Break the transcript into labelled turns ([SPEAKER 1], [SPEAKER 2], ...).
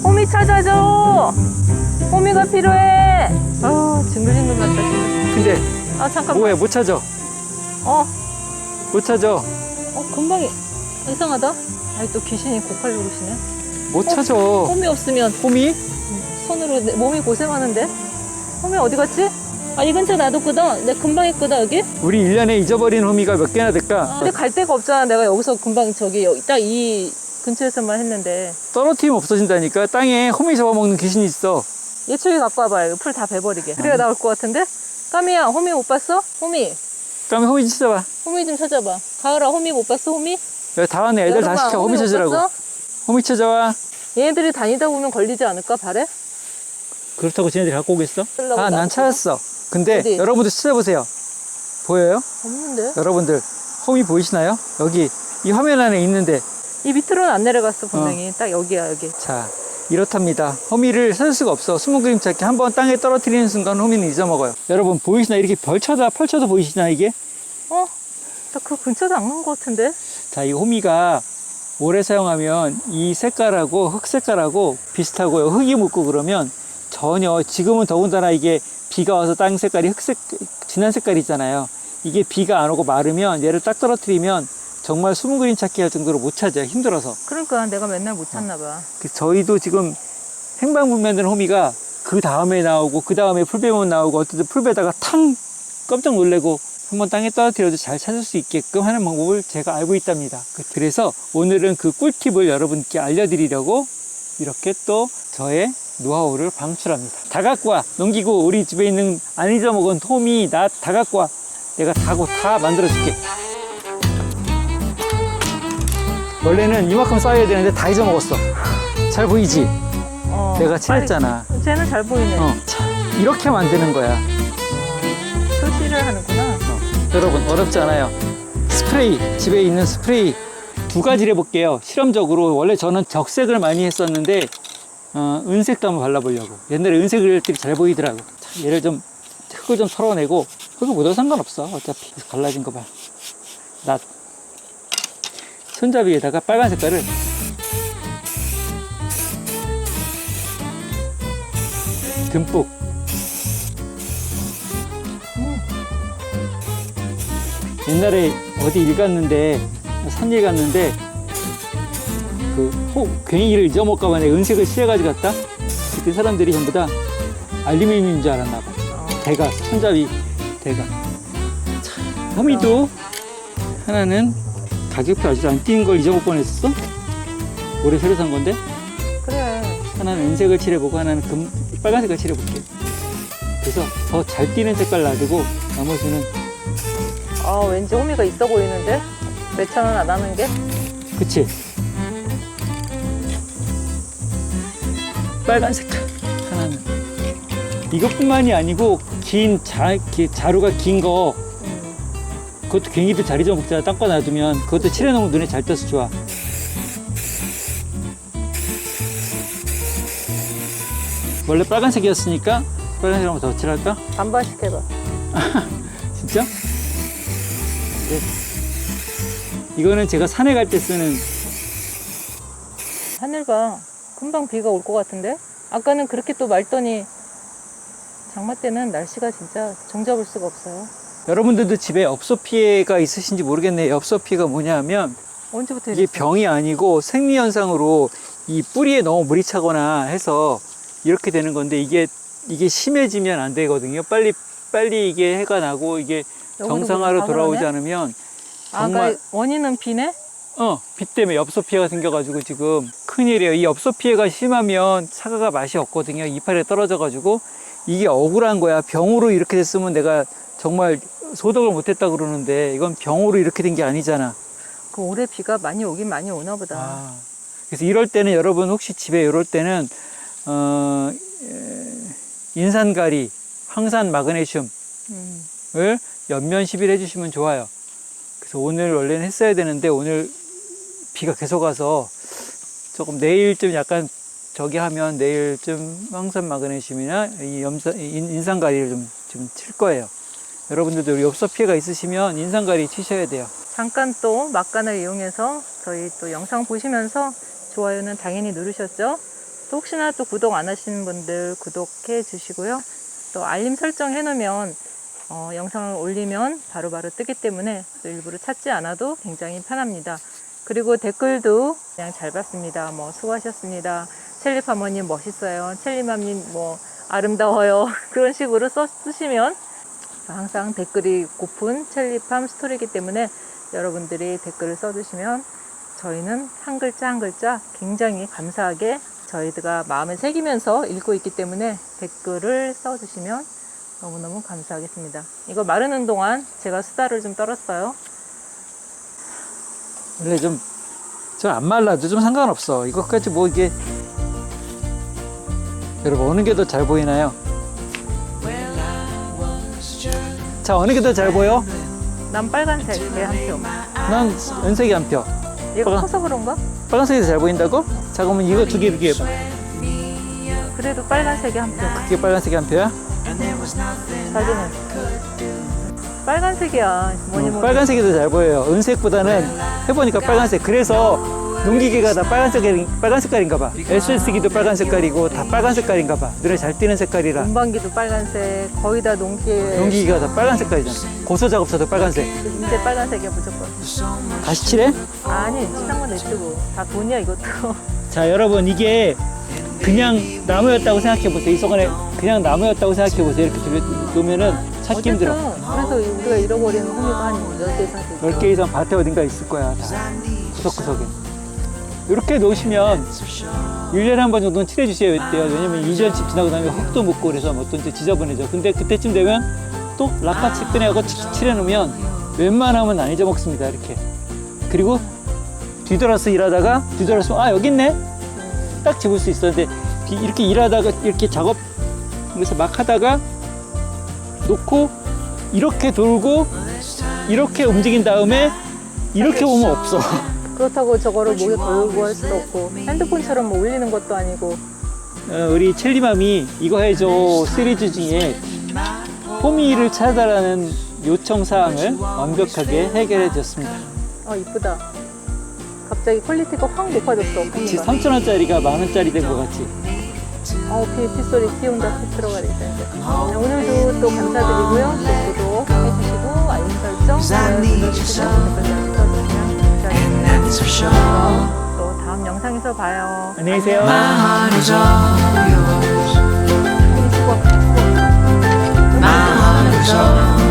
[SPEAKER 1] 호미 찾아줘. 호미가 필요해. 징글징글 맞다 지금.
[SPEAKER 2] 근데
[SPEAKER 1] 잠깐만.
[SPEAKER 2] 뭐야, 못 찾아. 못 찾아.
[SPEAKER 1] 금방 이상하다. 아이 또 귀신이 고칼 노릇이네.
[SPEAKER 2] 못 찾아.
[SPEAKER 1] 호미 없으면
[SPEAKER 2] 호미?
[SPEAKER 1] 손으로 몸이 고생하는데. 호미 어디 갔지? 이 근처 놔뒀거든. 내가 금방 했거든 여기.
[SPEAKER 2] 우리 1년에 잊어버린 호미가 몇 개나 될까?
[SPEAKER 1] 근데 갈 데가 없잖아. 내가 여기서 금방 저기 딱 이 근처에서만 했는데.
[SPEAKER 2] 떨어뜨리면 없어진다니까. 땅에 호미 잡아먹는 귀신이 있어.
[SPEAKER 1] 예초기 갖고 와봐요. 풀 다 베버리게. 그래야 나올 것 같은데? 까미야, 호미 못 봤어? 호미.
[SPEAKER 2] 그러면 호미 좀 찾아봐.
[SPEAKER 1] 호미 좀 찾아봐. 가을아, 호미 못 봤어, 호미?
[SPEAKER 2] 여기 다 왔네. 애들 다
[SPEAKER 1] 여름아,
[SPEAKER 2] 시켜. 호미
[SPEAKER 1] 못
[SPEAKER 2] 찾으라고.
[SPEAKER 1] 봤어?
[SPEAKER 2] 호미 찾아와.
[SPEAKER 1] 얘네들이 다니다 보면 걸리지 않을까, 발에?
[SPEAKER 2] 그렇다고 쟤네들이 갖고 오겠어?
[SPEAKER 1] 쓰려고
[SPEAKER 2] 난
[SPEAKER 1] 놔뒀거든?
[SPEAKER 2] 찾았어. 근데
[SPEAKER 1] 어디?
[SPEAKER 2] 여러분들 찾아보세요. 보여요?
[SPEAKER 1] 없는데?
[SPEAKER 2] 여러분들 호미 보이시나요? 여기 이 화면 안에 있는데.
[SPEAKER 1] 이 밑으로는 안 내려갔어, 분명히. 딱 여기야, 여기.
[SPEAKER 2] 자, 이렇답니다. 호미를 찾을 수가 없어. 숨은 그림 찾기. 한번 땅에 떨어뜨리는 순간 호미는 잊어먹어요. 여러분 보이시나? 이렇게 펼쳐도 보이시나 이게?
[SPEAKER 1] 나 그 근처도 안 간 것 같은데?
[SPEAKER 2] 자, 이 호미가 오래 사용하면 이 색깔하고 흙 색깔하고 비슷하고요. 흙이 묻고 그러면 전혀, 지금은 더군다나 이게 비가 와서 땅 색깔이 흑색, 진한 색깔이잖아요. 이게 비가 안 오고 마르면 얘를 딱 떨어뜨리면 정말 숨은 그림 찾기 할 정도로 못 찾아요. 힘들어서.
[SPEAKER 1] 그러니까 내가 맨날 못 찾나 봐.
[SPEAKER 2] 저희도 지금 행방불명된 호미가 그 다음에 나오고 그 다음에 풀베면 나오고 어쨌든 풀베다가 탕 깜짝 놀래고 한번 땅에 떨어뜨려도 잘 찾을 수 있게끔 하는 방법을 제가 알고 있답니다. 그래서 오늘은 그 꿀팁을 여러분께 알려드리려고 이렇게 또 저의 노하우를 방출합니다. 다 갖고 와. 넘기고 우리 집에 있는 안 잊어먹은 호미 나 다 갖고 와. 내가 다 만들어줄게. 원래는 이만큼 쌓아야 되는데 다 잊어먹었어. 잘 보이지? 내가 칠했잖아.
[SPEAKER 1] 쟤는 잘 보이네.
[SPEAKER 2] 자, 이렇게 만드는 거야.
[SPEAKER 1] 표시를 하는구나.
[SPEAKER 2] 여러분 어렵지 않아요. 스프레이, 집에 있는 스프레이 두 가지를 해볼게요. 실험적으로. 원래 저는 적색을 많이 했었는데 은색도 한번 발라보려고. 옛날에 은색들이 잘 보이더라고. 자, 얘를 좀 흙을 좀 털어내고. 흙이 묻어도 상관없어. 어차피 갈라진 거 봐. 나 손잡이에다가 빨간 색깔을 듬뿍. 옛날에 어디 일 갔는데, 산일 갔는데, 괭이를 잊어먹을까봐 내가 은색을 칠해가지고 갔다? 그때 사람들이 전부 다 알루미늄인 줄 알았나봐. 대가, 손잡이 대가. 자, 호미도 하나는 가격표 아직도 안 띄는 걸 잊어먹을 뻔했었어? 올해 새로 산 건데?
[SPEAKER 1] 그래.
[SPEAKER 2] 하나는 은색을 칠해보고 하나는 빨간색을 칠해볼게. 그래서 더 잘 띄는 색깔 놔두고 나머지는.
[SPEAKER 1] 왠지 호미가 있어 보이는데? 몇천 원 안 하는 게?
[SPEAKER 2] 그치? 빨간 색깔 하나는. 이것뿐만이 아니고 자루가 긴 거, 그것도 괭이도 잘 잊어먹잖아. 닦아 놔두면. 그것도 칠해놓으면 눈에 잘 띄어서 좋아. 원래 빨간색이었으니까 빨간색 한번 더 칠할까?
[SPEAKER 1] 반반씩 해봐.
[SPEAKER 2] 진짜? 네. 이거는 제가 산에 갈 때 쓰는.
[SPEAKER 1] 하늘 봐. 금방 비가 올 것 같은데? 아까는 그렇게 또 맑더니 장마 때는 날씨가 진짜 종잡을 수가 없어요.
[SPEAKER 2] 여러분들도 집에 엽서 피해가 있으신지 모르겠네요. 엽서 피해가 뭐냐 하면
[SPEAKER 1] 언제부터
[SPEAKER 2] 이게
[SPEAKER 1] 이랬어?
[SPEAKER 2] 병이 아니고 생리현상으로 이 뿌리에 너무 물이 차거나 해서 이렇게 되는 건데, 이게 심해지면 안 되거든요. 빨리 이게 해가 나고 이게 정상화로 돌아오지 않으면 정말.
[SPEAKER 1] 그러니까 원인은 비네?
[SPEAKER 2] 비 때문에 엽서 피해가 생겨가지고 지금 큰일이에요. 이 엽서 피해가 심하면 사과가 맛이 없거든요. 이파리에 떨어져가지고. 이게 억울한 거야. 병으로 이렇게 됐으면 내가 정말 소독을 못했다 그러는데, 이건 병으로 이렇게 된 게 아니잖아.
[SPEAKER 1] 그 올해 비가 많이 오긴 많이 오나 보다.
[SPEAKER 2] 그래서 이럴 때는 여러분 혹시 집에 이럴 때는 인산가리, 황산 마그네슘을 연면 10일 해주시면 좋아요. 그래서 오늘 원래는 했어야 되는데 오늘 비가 계속 와서 조금 내일쯤 약간 저기 하면 내일쯤 황산 마그네슘이나 인산가리를 좀 칠 거예요. 여러분들도 엽서 피해가 있으시면 인산가리 치셔야 돼요.
[SPEAKER 1] 잠깐 또 막간을 이용해서 저희 또 영상 보시면서 좋아요는 당연히 누르셨죠? 또 혹시나 또 구독 안 하시는 분들 구독해 주시고요. 또 알림 설정 해놓으면 영상을 올리면 바로바로 뜨기 때문에 또 일부러 찾지 않아도 굉장히 편합니다. 그리고 댓글도 그냥 잘 봤습니다. 뭐 수고하셨습니다. 첼리팜어님 멋있어요. 첼리맘님 뭐 아름다워요. 그런 식으로 쓰시면 항상 댓글이 고픈 첼리팜 스토리이기 때문에 여러분들이 댓글을 써주시면 저희는 한 글자 한 글자 굉장히 감사하게 저희가 마음에 새기면서 읽고 있기 때문에 댓글을 써주시면 너무너무 감사하겠습니다. 이거 마르는 동안 제가 수다를 좀 떨었어요.
[SPEAKER 2] 원래 좀 안 말라도 좀 상관없어. 이것까지 뭐 이게 여러분 어느 게 더 잘 보이나요? 자, 어느 게 더 잘 보여?
[SPEAKER 1] 난 빨간색에 한 표.
[SPEAKER 2] 난 은색이 한 표.
[SPEAKER 1] 얘가
[SPEAKER 2] 빨간-
[SPEAKER 1] 커서 그런가?
[SPEAKER 2] 빨간색이 더 잘 보인다고? 자, 그러면 이거 두 개 이렇게 해봐.
[SPEAKER 1] 그래도 빨간색에 한 표.
[SPEAKER 2] 이게 빨간색이 한 표야?
[SPEAKER 1] 자기는 빨간색이야. 뭐니 뭐니.
[SPEAKER 2] 빨간색이 더 잘 보여요. 은색보다는 해보니까 빨간색. 그래서 농기계가 다 빨간 색깔인가 봐. SS기도 빨간 색깔이고 다 빨간 색깔인가 봐. 눈에 잘 띄는 색깔이라.
[SPEAKER 1] 운반기도 빨간색. 거의 다 농기계.
[SPEAKER 2] 농기계가 다 빨간 색깔이잖아. 고소작업차도 빨간색.
[SPEAKER 1] 이제 빨간색이야 무조건.
[SPEAKER 2] 다시 칠해?
[SPEAKER 1] 아니 칠한 건 냅두고 다 돈이야 이것도.
[SPEAKER 2] 자, 여러분 이게 그냥 나무였다고 생각해 보세요. 이 속안에 그냥 나무였다고 생각해 보세요. 이렇게 놓으면은 찾기 힘들어.
[SPEAKER 1] 그래서 우리가 잃어버리는 호미가 한 10개 이상 되죠.
[SPEAKER 2] 10개 이상 밭에 어딘가 있을 거야. 다 구석구석에. 이렇게 놓으시면 1년에 한 번 정도는 칠해 주셔야 돼요. 왜냐면 2년씩 지나고 나면 흙도 묻고 그래서 어떤 때 지저분해져. 근데 그때쯤 되면 또 락같이 꺼내고 칠해 놓으면 웬만하면 안 잊어먹습니다. 이렇게. 그리고 뒤돌아서 일하다가 뒤돌아서 아 여기 있네? 딱 집을 수 있었는데 이렇게 일하다가 이렇게 작업 그래서 막 하다가 놓고 이렇게 돌고 이렇게 움직인 다음에 이렇게 오면 없어.
[SPEAKER 1] 그렇다고 저거를 목에 걸고 할 수도 없고 핸드폰처럼 뭐 올리는 것도 아니고.
[SPEAKER 2] 우리 첼리맘이 이거 해줘 시리즈 중에 호미를 찾아라는 요청사항을 완벽하게 해결해 줬습니다.
[SPEAKER 1] 이쁘다. 갑자기 퀄리티가 확 높아졌어.
[SPEAKER 2] 그치, 3,000원짜리가 10,000원짜리 된 것 같지?
[SPEAKER 1] 빗소리 비 온다 비 들어가야 되는데. 오늘도 또 감사드리고요. 또 구독해주시고 알림 설정 눌러주시면 댓글 남겨주시면 또 다음 영상에서 봐요.
[SPEAKER 2] 안녕히 계세요.
[SPEAKER 3] My heart is all yours.
[SPEAKER 1] 수고.
[SPEAKER 3] My heart is all